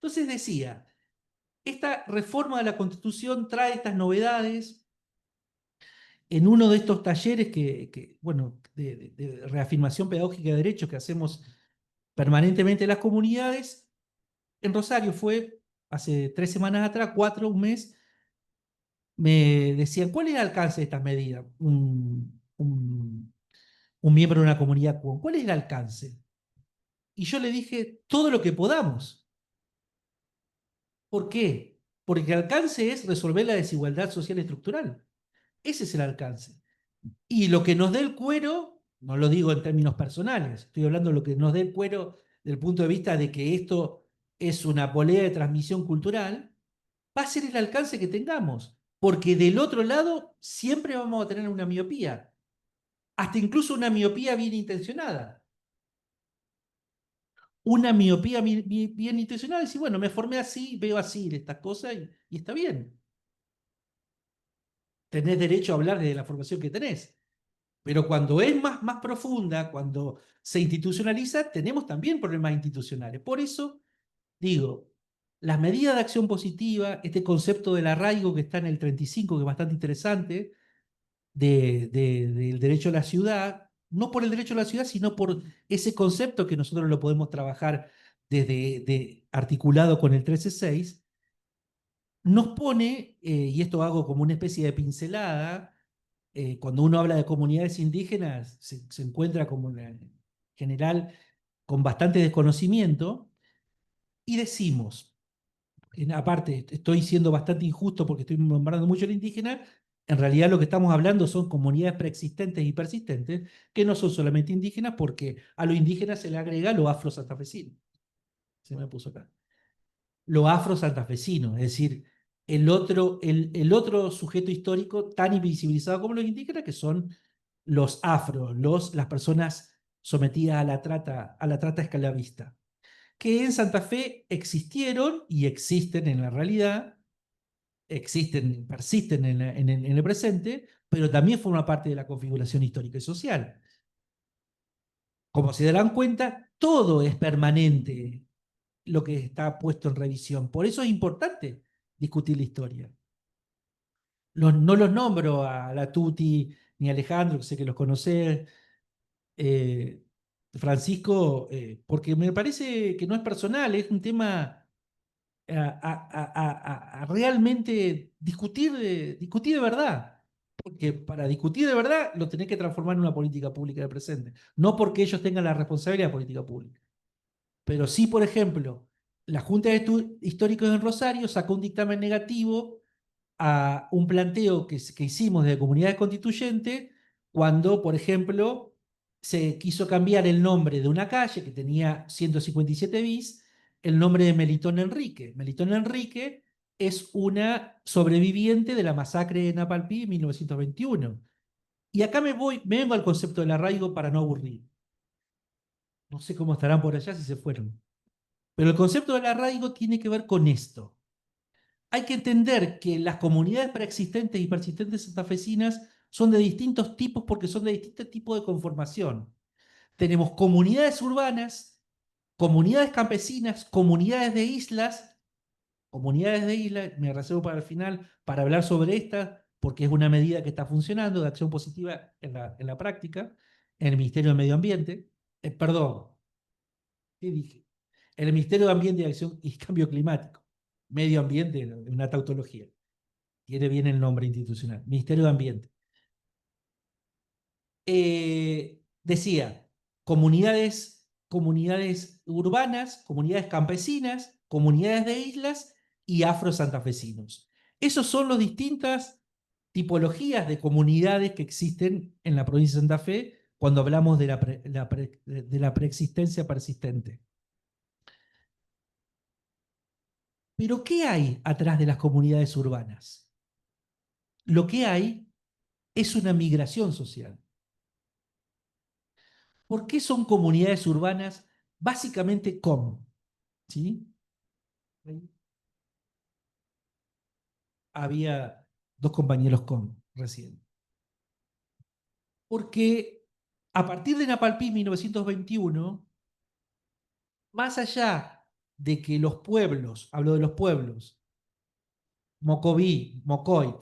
Entonces decía, esta reforma de la Constitución trae estas novedades. En uno de estos talleres bueno, de reafirmación pedagógica de derechos que hacemos permanentemente en las comunidades, en Rosario fue hace 3 semanas atrás, 4, un mes, me decían, ¿cuál es el alcance de estas medidas? Un miembro de una comunidad, ¿cuál es el alcance? Y yo le dije, todo lo que podamos. ¿Por qué? Porque el alcance es resolver la desigualdad social estructural. Ese es el alcance. Y lo que nos dé el cuero, no lo digo en términos personales, estoy hablando de lo que nos dé el cuero desde el punto de vista de que esto es una polea de transmisión cultural, va a ser el alcance que tengamos. Porque del otro lado siempre vamos a tener una miopía. Hasta incluso una miopía bien intencionada. Una miopía bien intencionada y decir, bueno, me formé así, veo así estas cosas y está bien. Tenés derecho a hablar de la formación que tenés. Pero cuando es más profunda, cuando se institucionaliza, tenemos también problemas institucionales. Por eso, digo, las medidas de acción positiva, este concepto del arraigo que está en el 35, que es bastante interesante, del derecho a la ciudad, no por el derecho a la ciudad, sino por ese concepto que nosotros lo podemos trabajar articulado con el 13.6, nos pone, y esto hago como una especie de pincelada, cuando uno habla de comunidades indígenas, se encuentra como en general con bastante desconocimiento, y decimos, aparte estoy siendo bastante injusto porque estoy nombrando mucho a la indígena, en realidad lo que estamos hablando son comunidades preexistentes y persistentes, que no son solamente indígenas, porque a los indígenas se le agrega lo afro-santafesino. Se me puso acá. Lo afro-santafesino, es decir, el otro sujeto histórico tan invisibilizado como los indígenas, que son los afro, las personas sometidas a la trata esclavista, que en Santa Fe existieron y existen en la realidad, persisten en el presente, pero también forman parte de la configuración histórica y social. Como se darán cuenta, todo es permanente lo que está puesto en revisión. Por eso es importante discutir la historia. No los nombro a la Tuti ni a Alejandro, que sé que los conocés, Francisco, porque me parece que no es personal, es un tema a realmente discutir de verdad. Porque para discutir de verdad lo tenés que transformar en una política pública del presente. No porque ellos tengan la responsabilidad de política pública. Pero sí, por ejemplo, la Junta de Históricos en Rosario sacó un dictamen negativo a un planteo que hicimos de comunidades constituyentes cuando, por ejemplo, se quiso cambiar el nombre de una calle que tenía 157 bis, el nombre de Melitón Enrique. Melitón Enrique es una sobreviviente de la masacre de Napalpí en 1921. Y acá me vengo al concepto del arraigo para no aburrir. No sé cómo estarán por allá si se fueron. Pero el concepto del arraigo tiene que ver con esto. Hay que entender que las comunidades preexistentes y persistentes santafesinas son de distintos tipos porque son de distintos tipos de conformación. Tenemos comunidades urbanas, comunidades campesinas, comunidades de islas, me reservo para el final para hablar sobre esta, porque es una medida que está funcionando de acción positiva en la práctica, en el Ministerio de Medio Ambiente. Perdón, ¿qué dije? En el Ministerio de Ambiente y Acción y Cambio Climático. Medio Ambiente, una tautología. Tiene bien el nombre institucional. Ministerio de Ambiente. Decía, comunidades urbanas, comunidades campesinas, comunidades de islas y afro-santafesinos. Esos son las distintas tipologías de comunidades que existen en la provincia de Santa Fe cuando hablamos de la preexistencia persistente. Pero ¿qué hay atrás de las comunidades urbanas? Lo que hay es una migración social. ¿Por qué son comunidades urbanas básicamente com? ¿Sí? Había dos compañeros com recién. Porque a partir de Napalpí 1921, más allá de que los pueblos, hablo de los pueblos, Mocoví, Mocoit,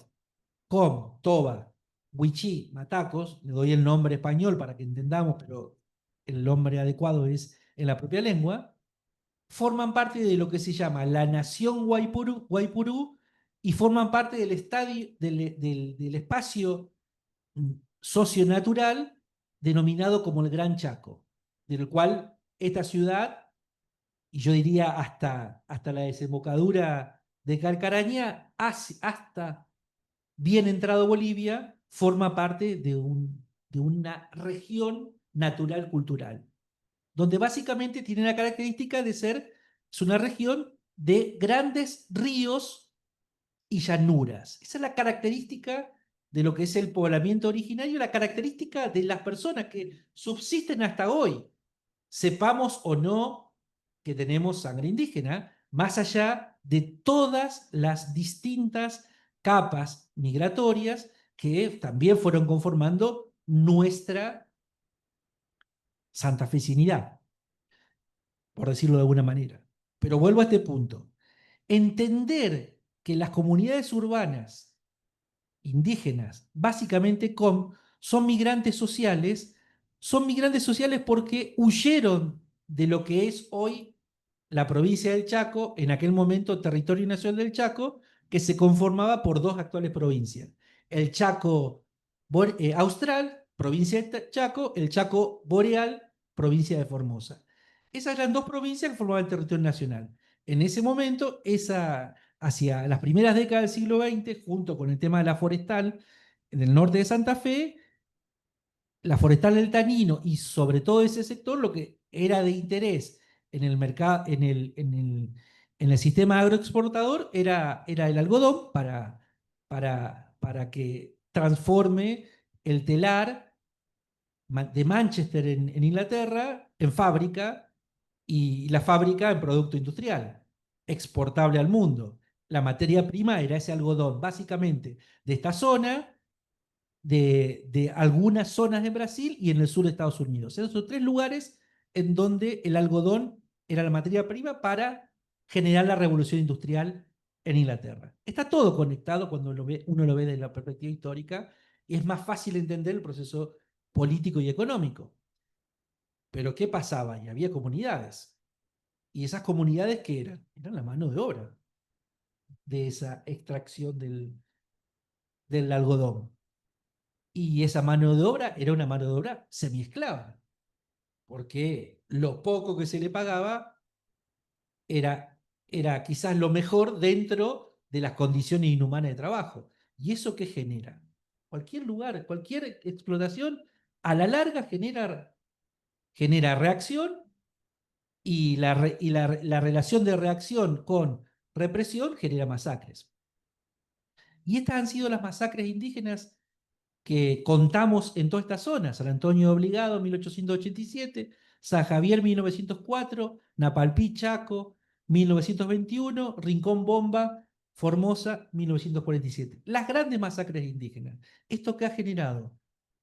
Com, Toba, Huichí, Matacos, le doy el nombre español para que entendamos, pero el nombre adecuado es en la propia lengua, forman parte de lo que se llama la Nación Guaypurú y forman parte del espacio socionatural denominado como el Gran Chaco, del cual esta ciudad, y yo diría hasta la desembocadura de Calcaraña, hasta bien entrado Bolivia, forma parte de una región natural cultural, donde básicamente tiene la característica de es una región de grandes ríos y llanuras. Esa es la característica de lo que es el poblamiento originario, la característica de las personas que subsisten hasta hoy. Sepamos o no que tenemos sangre indígena, más allá de todas las distintas capas migratorias que también fueron conformando nuestra santafesinidad, por decirlo de alguna manera. Pero vuelvo a este punto. Entender que las comunidades urbanas indígenas, básicamente son migrantes sociales porque huyeron de lo que es hoy la provincia del Chaco, en aquel momento territorio nacional del Chaco, que se conformaba por dos actuales provincias. El Chaco austral, provincia de Chaco, el Chaco boreal, provincia de Formosa. Esas eran dos provincias que formaban el territorio nacional. En ese momento, hacia las primeras décadas del siglo XX, junto con el tema de la forestal, en el norte de Santa Fe, la forestal del Tanino y sobre todo ese sector, lo que era de interés en el mercado, en el sistema agroexportador era el algodón para que transforme el telar de Manchester en Inglaterra en fábrica y la fábrica en producto industrial, exportable al mundo. La materia prima era ese algodón, básicamente de esta zona, de algunas zonas de Brasil y en el sur de Estados Unidos. Esos son 3 lugares en donde el algodón era la materia prima para generar la revolución industrial en Inglaterra. Está todo conectado cuando uno lo ve desde la perspectiva histórica y es más fácil entender el proceso político y económico. Pero ¿qué pasaba? Y había comunidades. ¿Y esas comunidades qué eran? Eran la mano de obra de esa extracción del algodón. Y esa mano de obra era una mano de obra semiesclava, porque lo poco que se le pagaba era quizás lo mejor dentro de las condiciones inhumanas de trabajo. ¿Y eso qué genera? Cualquier lugar, cualquier explotación, a la larga genera reacción y la relación de reacción con represión genera masacres. Y estas han sido las masacres indígenas que contamos en toda esta zona: San Antonio de Obligado, 1887, San Javier, 1904, Napalpí, Chaco, 1921, Rincón Bomba, Formosa, 1947. Las grandes masacres indígenas. Esto que ha generado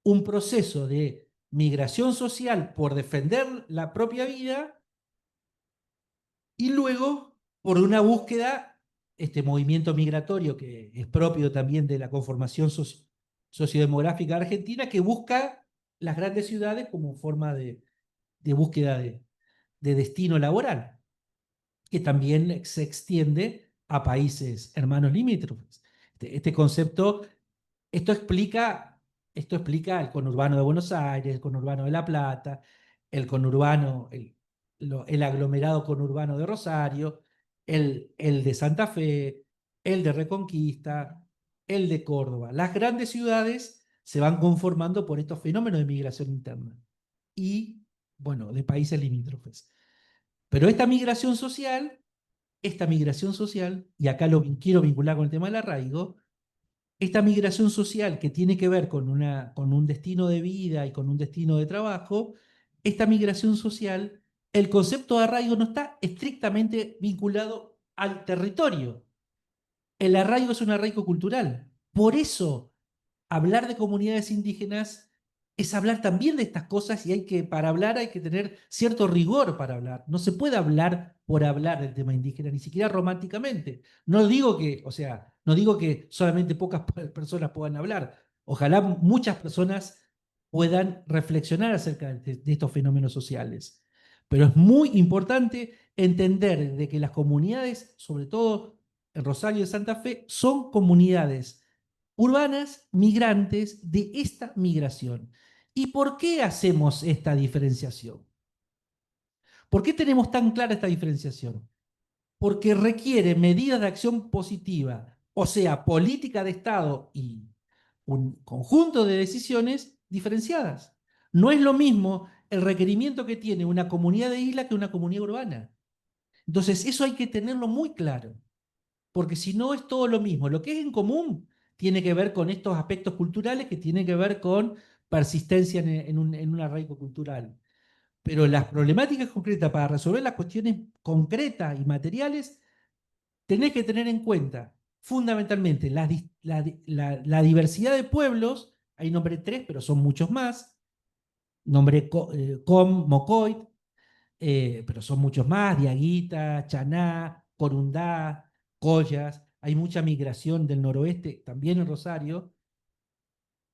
un proceso de migración social por defender la propia vida y luego por una búsqueda, este movimiento migratorio que es propio también de la conformación sociodemográfica argentina, que busca las grandes ciudades como forma de búsqueda de destino laboral, que también se extiende a países hermanos limítrofes. Este concepto, esto explica, esto explica el conurbano de Buenos Aires, el conurbano de La Plata, el conurbano, el aglomerado conurbano de Rosario, el de Santa Fe, el de Reconquista, el de Córdoba. Las grandes ciudades se van conformando por estos fenómenos de migración interna y, bueno, de países limítrofes. Pero esta migración social, y acá lo quiero vincular con el tema del arraigo, esta migración social que tiene que ver con un destino de vida y con un destino de trabajo, esta migración social, el concepto de arraigo no está estrictamente vinculado al territorio. El arraigo es un arraigo cultural. Por eso, hablar de comunidades indígenas es hablar también de estas cosas y para hablar hay que tener cierto rigor para hablar. No se puede hablar por hablar del tema indígena, ni siquiera románticamente. No digo que, o sea, no digo que solamente pocas personas puedan hablar. Ojalá muchas personas puedan reflexionar acerca de estos fenómenos sociales. Pero es muy importante entender de que las comunidades, sobre todo en Rosario y Santa Fe, son comunidades urbanas migrantes de esta migración. ¿Y por qué hacemos esta diferenciación? ¿Por qué tenemos tan clara esta diferenciación? Porque requiere medidas de acción positiva, o sea, política de Estado y un conjunto de decisiones diferenciadas. No es lo mismo el requerimiento que tiene una comunidad de isla que una comunidad urbana. Entonces, eso hay que tenerlo muy claro, porque si no es todo lo mismo. Lo que es en común tiene que ver con estos aspectos culturales que tienen que ver con persistencia en un arraigo cultural. Pero las problemáticas concretas, para resolver las cuestiones concretas y materiales, tenés que tener en cuenta fundamentalmente la diversidad de pueblos. Ahí nombré 3, pero son muchos más. Nombré Com, Mocoit, pero son muchos más: Diaguita, Chaná, Corundá, Collas. Hay mucha migración del noroeste, también en Rosario,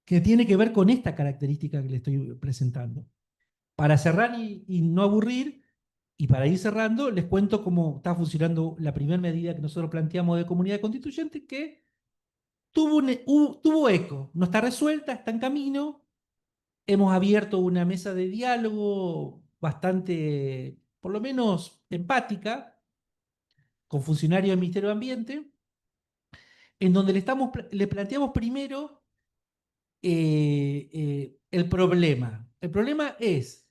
que tiene que ver con esta característica que le estoy presentando. Para cerrar y no aburrir, y para ir cerrando, les cuento cómo está funcionando la primera medida que nosotros planteamos de comunidad constituyente, que tuvo eco. No está resuelta, está en camino. Hemos abierto una mesa de diálogo bastante, por lo menos, empática, con funcionarios del Ministerio de Ambiente, en donde le planteamos primero el problema. El problema es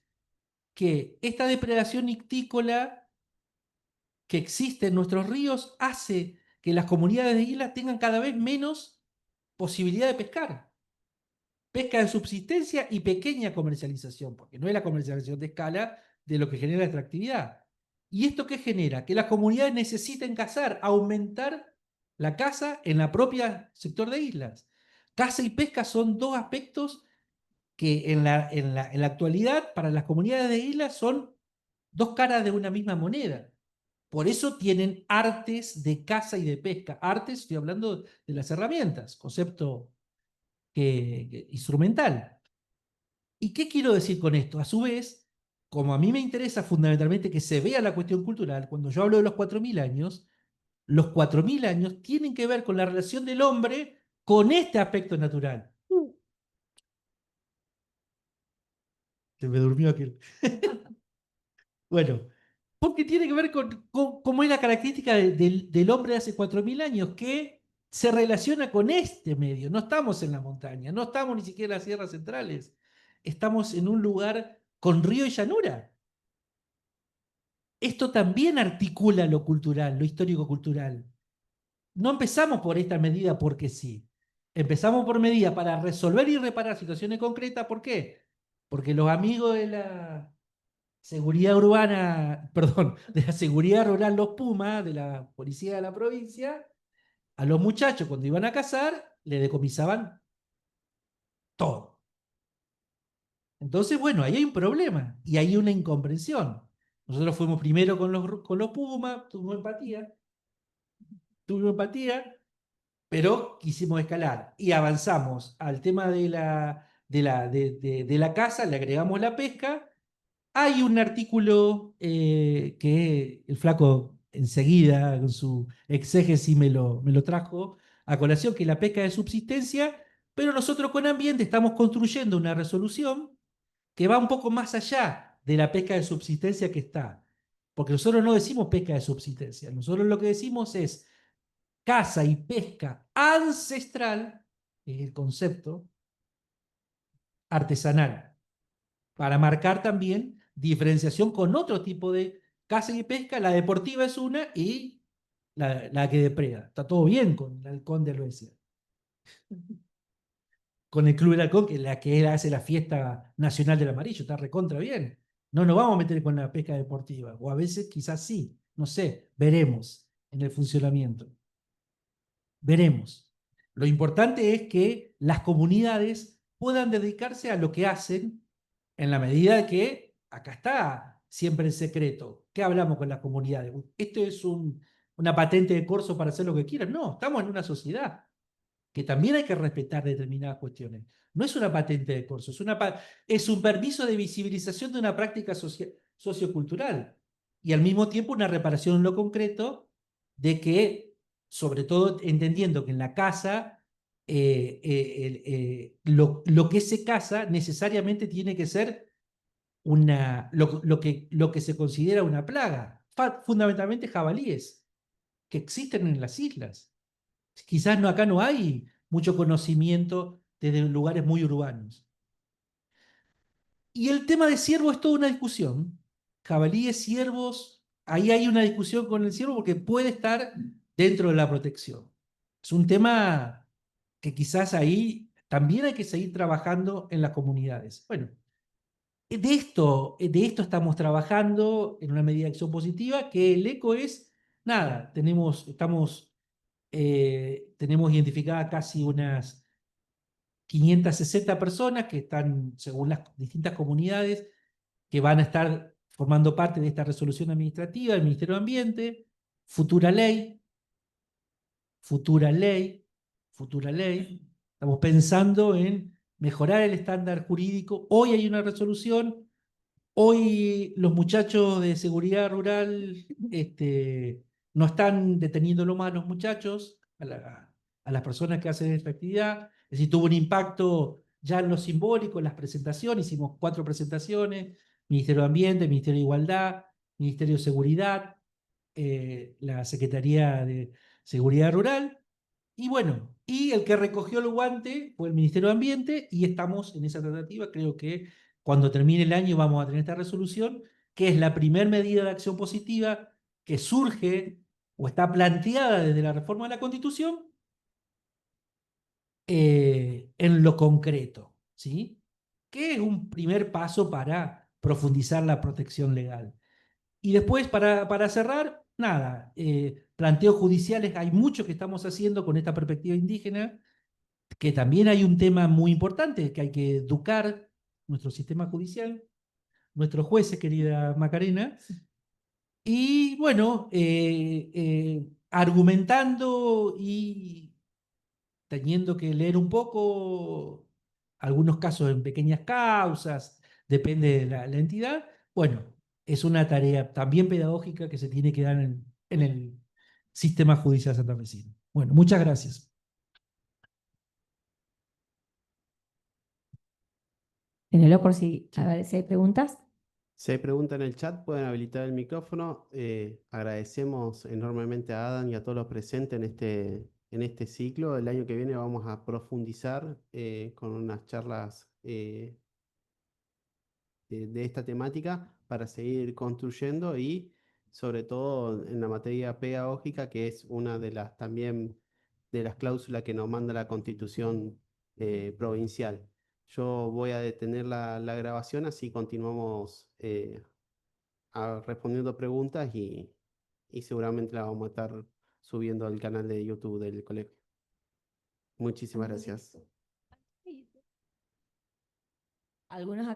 que esta depredación ictícola que existe en nuestros ríos hace que las comunidades de islas tengan cada vez menos posibilidad de pescar. Pesca de subsistencia y pequeña comercialización, porque no es la comercialización de escala de lo que genera la extractividad. ¿Y esto qué genera? Que las comunidades necesiten cazar, aumentar la caza en la propia sector de islas. Caza y pesca son dos aspectos que en la actualidad para las comunidades de islas son dos caras de una misma moneda. Por eso tienen artes de caza y de pesca. Artes, estoy hablando de las herramientas, concepto instrumental. ¿Y qué quiero decir con esto? A su vez, como a mí me interesa fundamentalmente que se vea la cuestión cultural, cuando yo hablo de los 4.000 años, los 4.000 años tienen que ver con la relación del hombre con este aspecto natural. Se me durmió aquel. Bueno, porque tiene que ver con cómo es la característica del hombre de hace 4.000 años, que se relaciona con este medio. No estamos en la montaña, no estamos ni siquiera en las sierras centrales. Estamos en un lugar con río y llanura. Esto también articula lo cultural, lo histórico-cultural. No empezamos por esta medida porque sí. Empezamos por medida para resolver y reparar situaciones concretas. ¿Por qué? Porque los amigos de la seguridad urbana, perdón, de la seguridad rural, los Pumas, de la policía de la provincia, a los muchachos cuando iban a cazar, le decomisaban todo. Entonces, bueno, ahí hay un problema y hay una incomprensión. Nosotros fuimos primero con los Pumas, tuvimos empatía, pero quisimos escalar y avanzamos al tema de la caza, le agregamos la pesca. Hay un artículo que el flaco enseguida, con su exégesis, me lo trajo a colación, que es la pesca de subsistencia, pero nosotros con Ambiente estamos construyendo una resolución que va un poco más allá de la pesca de subsistencia que está. Porque nosotros no decimos pesca de subsistencia, nosotros lo que decimos es caza y pesca ancestral, que es el concepto artesanal, para marcar también diferenciación con otro tipo de caza y pesca. La deportiva es una y la que depreda. Está todo bien con el halcón de Helvecia. Con el Club del Halcón, que la que hace la fiesta nacional del amarillo, está recontra bien. No nos vamos a meter con la pesca deportiva, o a veces quizás sí, no sé, veremos en el funcionamiento. Veremos. Lo importante es que las comunidades puedan dedicarse a lo que hacen en la medida de que acá está siempre el secreto. ¿Qué hablamos con las comunidades? ¿Esto es una patente de corso para hacer lo que quieran? No, estamos en una sociedad que también hay que respetar determinadas cuestiones. No es una patente de corso, es un permiso de visibilización de una práctica sociocultural y al mismo tiempo una reparación en lo concreto de que, sobre todo entendiendo que en la casa lo que se caza necesariamente tiene que ser lo que se considera una plaga, fundamentalmente jabalíes, que existen en las islas. Quizás acá no hay mucho conocimiento desde lugares muy urbanos. Y el tema de ciervo es toda una discusión. Jabalíes, ciervos, ahí hay una discusión con el ciervo porque puede estar dentro de la protección. Es un tema que quizás ahí también hay que seguir trabajando en las comunidades. Bueno, de esto estamos trabajando en una medida de acción positiva, que el eco es, nada, tenemos identificadas casi unas 560 personas que están, según las distintas comunidades, que van a estar formando parte de esta resolución administrativa del Ministerio de Ambiente, futura ley, futura ley, futura ley. Estamos pensando en mejorar el estándar jurídico. Hoy hay una resolución. Hoy los muchachos de seguridad rural no están deteniéndolo más a los muchachos, a las personas que hacen esta actividad. Es decir, tuvo un impacto ya en lo simbólico, en las presentaciones. Hicimos 4 presentaciones: Ministerio de Ambiente, Ministerio de Igualdad, Ministerio de Seguridad, la Secretaría de Seguridad Rural. Y bueno, y el que recogió el guante fue el Ministerio de Ambiente y estamos en esa tratativa. Creo que cuando termine el año vamos a tener esta resolución, que es la primera medida de acción positiva que surge o está planteada desde la reforma de la Constitución en lo concreto, ¿sí? Que es un primer paso para profundizar la protección legal. Y después, para cerrar, nada, planteos judiciales, hay mucho que estamos haciendo con esta perspectiva indígena, que también hay un tema muy importante, que hay que educar nuestro sistema judicial, nuestros jueces, querida Macarena, y bueno, argumentando y teniendo que leer un poco, algunos casos en pequeñas causas, depende de la entidad, bueno, es una tarea también pedagógica que se tiene que dar en el sistema judicial santafesino. Bueno, muchas gracias. Tenelo por si, a ver si hay preguntas. Si hay preguntas en el chat, pueden habilitar el micrófono. Agradecemos enormemente a Adam y a todos los presentes en este ciclo. El año que viene vamos a profundizar con unas charlas de esta temática para seguir construyendo y sobre todo en la materia pedagógica, que es una de las también de las cláusulas que nos manda la Constitución provincial. Yo voy a detener la grabación, así continuamos respondiendo preguntas y seguramente la vamos a estar subiendo al canal de YouTube del colegio. Muchísimas gracias. Algunos